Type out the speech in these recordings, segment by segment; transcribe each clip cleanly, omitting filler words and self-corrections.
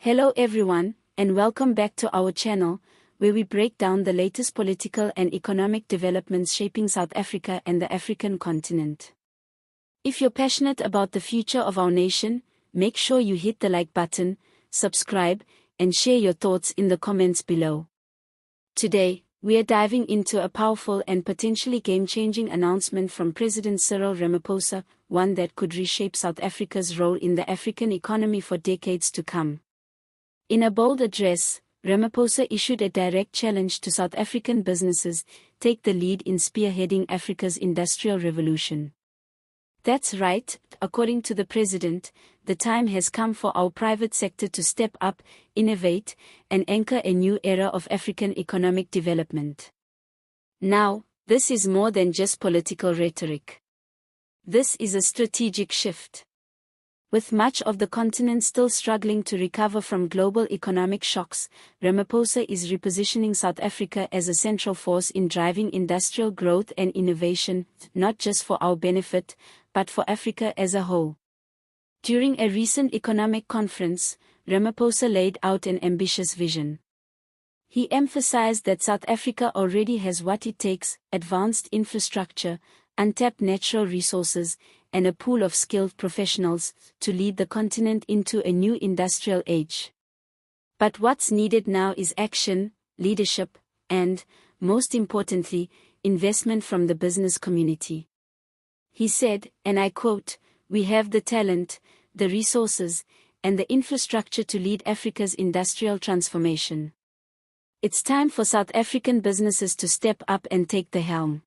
Hello everyone, and welcome back to our channel, where we break down the latest political and economic developments shaping South Africa and the African continent. If you're passionate about the future of our nation, make sure you hit the like button, subscribe, and share your thoughts in the comments below. Today, we are diving into a powerful and potentially game-changing announcement from President Cyril Ramaphosa, one that could reshape South Africa's role in the African economy for decades to come. In a bold address, Ramaphosa issued a direct challenge to South African businesses: take the lead in spearheading Africa's industrial revolution. That's right, according to the president, the time has come for our private sector to step up, innovate, and anchor a new era of African economic development. Now, this is more than just political rhetoric. This is a strategic shift. With much of the continent still struggling to recover from global economic shocks, Ramaphosa is repositioning South Africa as a central force in driving industrial growth and innovation, not just for our benefit, but for Africa as a whole. During a recent economic conference, Ramaphosa laid out an ambitious vision. He emphasized that South Africa already has what it takes: advanced infrastructure, untapped natural resources, and a pool of skilled professionals to lead the continent into a new industrial age. But what's needed now is action, leadership, and, most importantly, investment from the business community. He said, and I quote, "We have the talent, the resources, and the infrastructure to lead Africa's industrial transformation. It's time for South African businesses to step up and take the helm."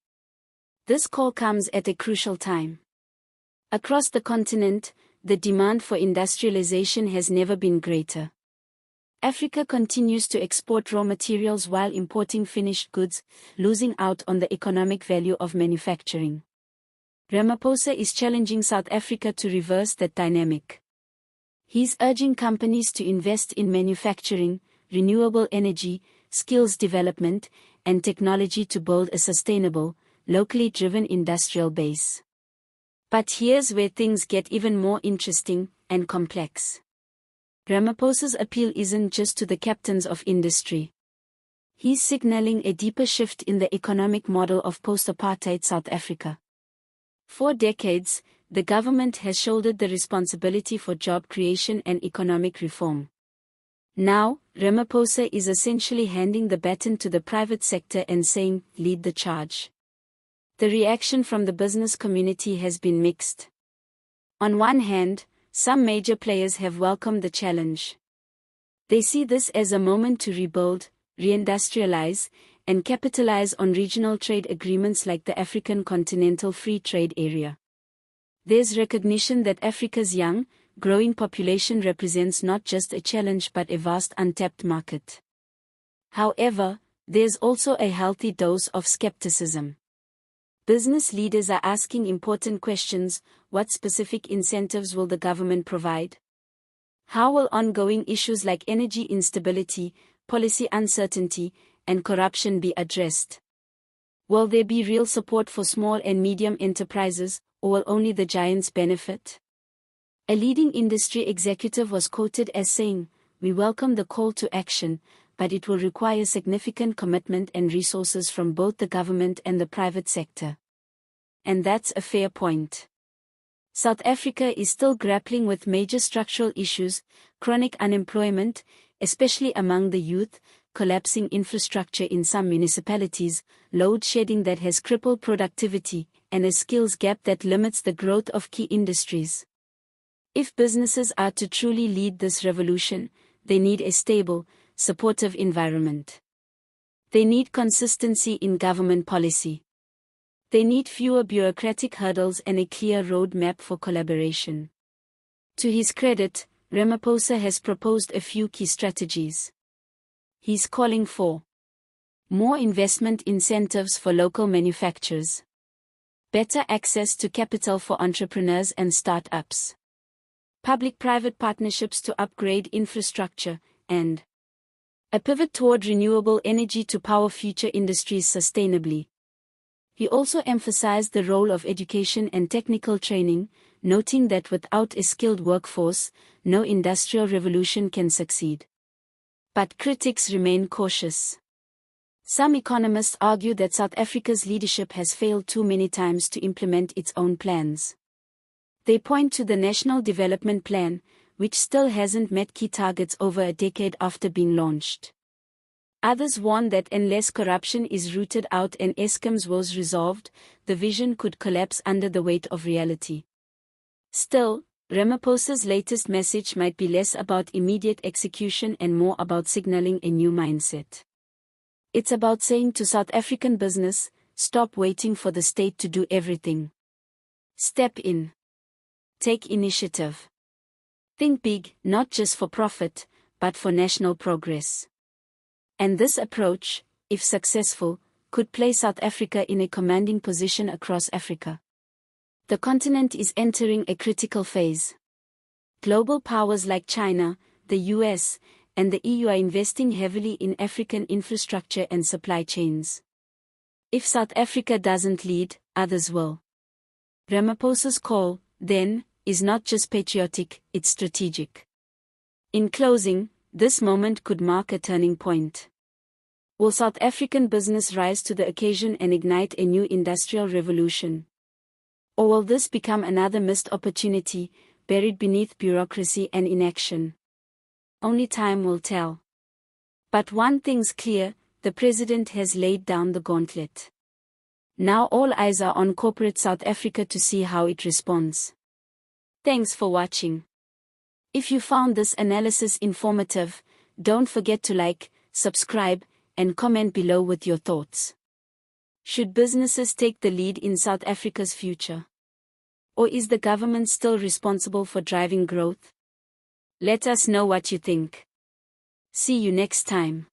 This call comes at a crucial time. Across the continent, the demand for industrialization has never been greater. Africa continues to export raw materials while importing finished goods, losing out on the economic value of manufacturing. Ramaphosa is challenging South Africa to reverse that dynamic. He's urging companies to invest in manufacturing, renewable energy, skills development, and technology to build a sustainable, locally driven industrial base. But here's where things get even more interesting and complex. Ramaphosa's appeal isn't just to the captains of industry. He's signaling a deeper shift in the economic model of post-apartheid South Africa. For decades, the government has shouldered the responsibility for job creation and economic reform. Now, Ramaphosa is essentially handing the baton to the private sector and saying, "Lead the charge." The reaction from the business community has been mixed. On one hand, some major players have welcomed the challenge. They see this as a moment to rebuild, reindustrialize, and capitalize on regional trade agreements like the African Continental Free Trade Area. There's recognition that Africa's young, growing population represents not just a challenge but a vast untapped market. However, there's also a healthy dose of skepticism. Business leaders are asking important questions: what specific incentives will the government provide? How will ongoing issues like energy instability, policy uncertainty, and corruption be addressed? Will there be real support for small and medium enterprises, or will only the giants benefit? A leading industry executive was quoted as saying, "We welcome the call to action, but it will require significant commitment and resources from both the government and the private sector." And that's a fair point. South Africa is still grappling with major structural issues: chronic unemployment, especially among the youth, collapsing infrastructure in some municipalities, load shedding that has crippled productivity, and a skills gap that limits the growth of key industries. If businesses are to truly lead this revolution, they need a stable, supportive environment. They need consistency in government policy. They need fewer bureaucratic hurdles and a clear roadmap for collaboration. To his credit, Ramaphosa has proposed a few key strategies. He's calling for more investment incentives for local manufacturers, better access to capital for entrepreneurs and startups, public-private partnerships to upgrade infrastructure, and a pivot toward renewable energy to power future industries sustainably. He also emphasized the role of education and technical training, noting that without a skilled workforce, no industrial revolution can succeed. But critics remain cautious. Some economists argue that South Africa's leadership has failed too many times to implement its own plans. They point to the National Development Plan, which still hasn't met key targets over a decade after being launched. Others warn that unless corruption is rooted out and Eskom's woes resolved, the vision could collapse under the weight of reality. Still, Ramaphosa's latest message might be less about immediate execution and more about signaling a new mindset. It's about saying to South African business, stop waiting for the state to do everything. Step in. Take initiative. Think big, not just for profit, but for national progress. And this approach, if successful, could place South Africa in a commanding position across Africa. The continent is entering a critical phase. Global powers like China, the US, and the EU are investing heavily in African infrastructure and supply chains. If South Africa doesn't lead, others will. Ramaphosa's call, then, is not just patriotic, it's strategic. In closing, this moment could mark a turning point. Will South African business rise to the occasion and ignite a new industrial revolution? Or will this become another missed opportunity, buried beneath bureaucracy and inaction? Only time will tell. But one thing's clear, the president has laid down the gauntlet. Now all eyes are on corporate South Africa to see how it responds. Thanks for watching. If you found this analysis informative, don't forget to like, subscribe, and comment below with your thoughts. Should businesses take the lead in South Africa's future? Or is the government still responsible for driving growth? Let us know what you think. See you next time.